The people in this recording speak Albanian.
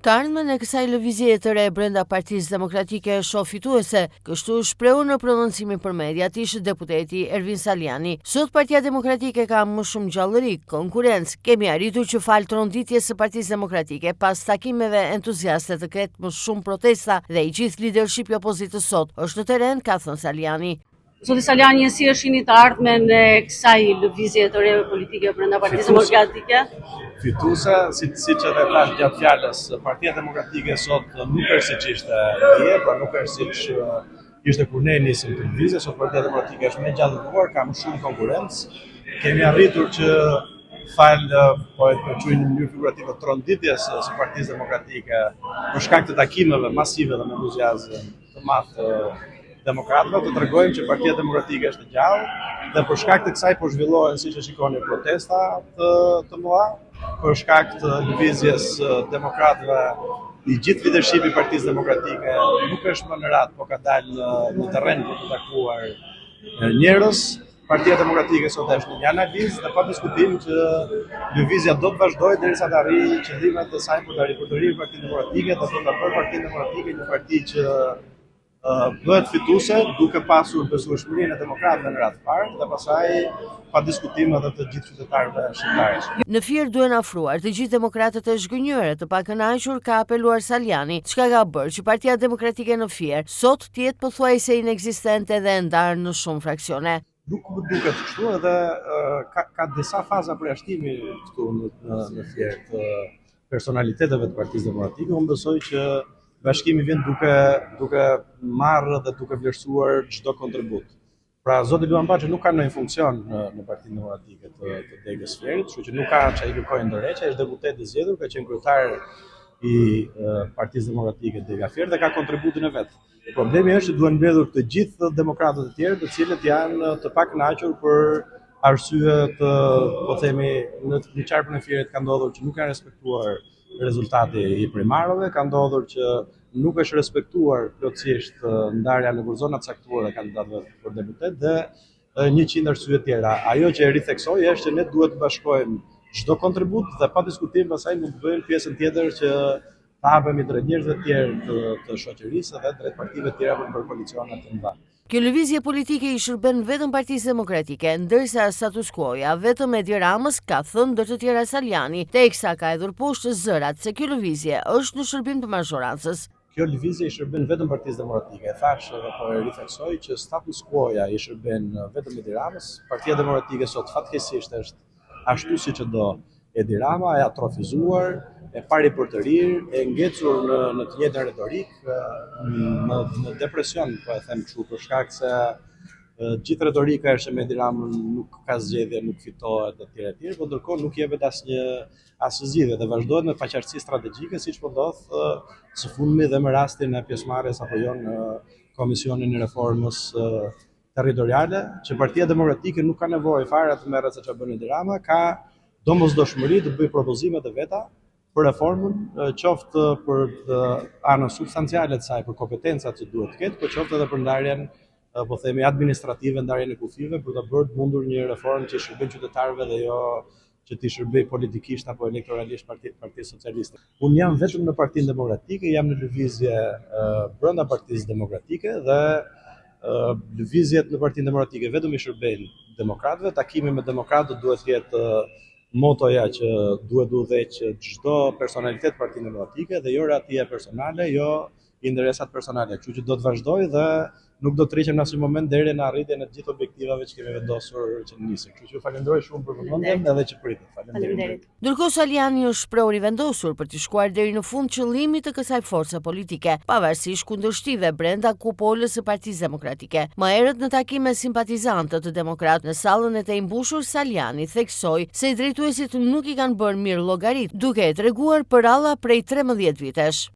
Të ardhmen e kësaj lëvizje të re brenda Partisë Demokratike shoh fituese, kështu shprehu në prononcimin për mediat ish deputeti Ervin Saliani. Sot Partia Demokratike ka më shumë gjallëri, konkurrencë. Kemi arritur që fal tronditjes së Partisë Demokratike pas takimeve entuziaste të ketë më shumë protesta dhe i gjithë leadershipi i opozitës sot është në terren, ka thënë Saliani. Zoti Saliani, si e shihni të ardhmen e kësaj lëvizje të re politike brenda Partisë Demokratike? Fituese, siç edhe thash gjatë fjalës, Partia Demokratike sot nuk është siç ishte dje, pra nuk është siç ishte kur ne nisëm të lëvizje, sot Partia Demokratike është më gjallëruar, ka më shumë konkurrencë. Kemi arritur që po e quajmë në mënyrë figurative tronditjes së Partisë Demokratike për shkak të takimeve masive dhe me entuziazëm të madh të demokratëve, të tregojmë që Partia Demokratike është gjallë dhe për shkak të kësaj po zhvillohen, siç e shikoni, protesta të mëdha, për shkak të lëvizjes demokratëve. I gjithë leadershipi i Partisë Demokratike nuk është më në radhë, po ka dalë në terren për të takuar njerëz. Partia Demokratike sot është në një analizë dhe pa diskutim që lëvizja do të vazhdojë derisa të arrijë qëllimet e saj për të rikthyer Partinë Demokratike dhe për ta bërë Partinë Demokratike një parti që bëhet fituese duke pasur besueshmërinë e demokratëve në radhë parë dhe pastaj pa diskutim edhe të gjithë qytetarëve shqiptarë. Në Fier duhen afruar të gjithë demokratët e zhgënjurë, të pakënaqur, ka apeluar Saliani, çka ka bërë që Partia Demokratike në Fier sot të jetë pothuajse inekzistente dhe ndarë në shumë fraksione. Nuk më duket kështu edhe ka disa faza përjashtimi këtu në Fier të personaliteteve të Partisë Demokratike. Unë besoj që bashkimi vjen duke marrë dhe duke vlerësuar çdo kontribut. Pra zoti Luan Baçi nuk ka ndonjë funksion në Partinë Demokratike të degës Fierit, kështu që nuk ka çai kërkojë ndërheqje, është deputet i zgjedhur, ka qenë kryetar i Partisë Demokratike dega Fier dhe ka kontributin e vet. Problemi është që duhen mbledhur të gjithë demokratët e tjerë, të cilët janë të pakënaqur për arsye të, po themi, në qarkun e Fierit ka ndodhur që nuk kanë respektuar rezultati i primarëve, ka ndodhur që nuk është respektuar plotësisht ndarja në zonat caktuara kandidatëve për deputet dhe 100 arsye tjera. Ajo që e ritheksoj është që ne duhet të bashkojmë çdo kontribut dhe pa diskutim pastaj mund të bëjmë pjesën tjetër që të hapemi drejt njerëzve të tjerë të shoqërisë dhe drejt partive të tjera për koalicione të mëdha. Kjo lëvizje politike i shërben vetëm Partisë Demokratike, ndërsa status quo-ja vetëm Edi Ramës, ka thënë ndër të tjera Saliani, teksa ka hedhur poshtë zërat se kjo lëvizje është në shërbim të mazhorancës. Kjo lëvizje i shërben vetëm Partisë Demokratike. Thash edhe po e ritheksoj që status quo-ja i shërben vetëm Edi Ramës. Partia Demokratike sot fatkeqësisht është ashtu siç e do Edi Rama, e atrofizuar, e pari për të rirë, e ngecur në të njëjtën retorik, në depresion, po e them kështu, për shkak se gjithë retorika është me Edi Ramën nuk ka zgjedhje, nuk fitohet etj, por ndërkohë nuk jepet asnjë zgjidhje dhe vazhdohet me paqartësi strategjike, siç po ndodh së fundmi dhe me rastin e pjesëmarrjes apo jo në Komisionin e Reformës Territoriale, që Partia Demokratike nuk ka nevojë fare të merret se çfarë bën Edi Rama, ka domosdoshmëri të bëjë propozime të veta për reformën, qoftë për anën substanciale të saj, për kompetencat që duhet të ketë, por qoftë edhe për ndarjen, po themi, administrative, ndarjen e kufive, për të bërë të mundur një reformë që i shërben qytetarëve dhe jo që t'i shërbej politikisht apo elektoralisht Partisë Socialiste. Unë jam vetëm në Partinë Demokratike, jam në lëvizje brenda Partisë Demokratike dhe lëvizjet në Partinë Demokratike vetëm i shërbejnë demokratëve, takimi me demokratët duhet të jetë motoja që duhet udhëheq çdo personalitet Partinë Demokratike dhe jo rahatia personale, jo interesat personale. Kështu që do të vazhdoj dhe nuk do të rriqem në asnjë moment deri në arritjen e të gjithë objektivave që kemi vendosur që nisim. Kështu që falenderoj shumë për vëmendjen edhe që pritet. Faleminderit. Ndërkohë Saliani është shprehur i vendosur për të shkuar deri në fund qëllimit të kësaj force politike, pavarësisht kundërshtive brenda kupolës së Partisë Demokratike. Më herët në takim me simpatizantë të demokratë në sallën e të mbushur, Saliani theksoi se i drejtuesit nuk i kanë bërë mirë llogarit, duke e treguar për alla prej 13 vitesh.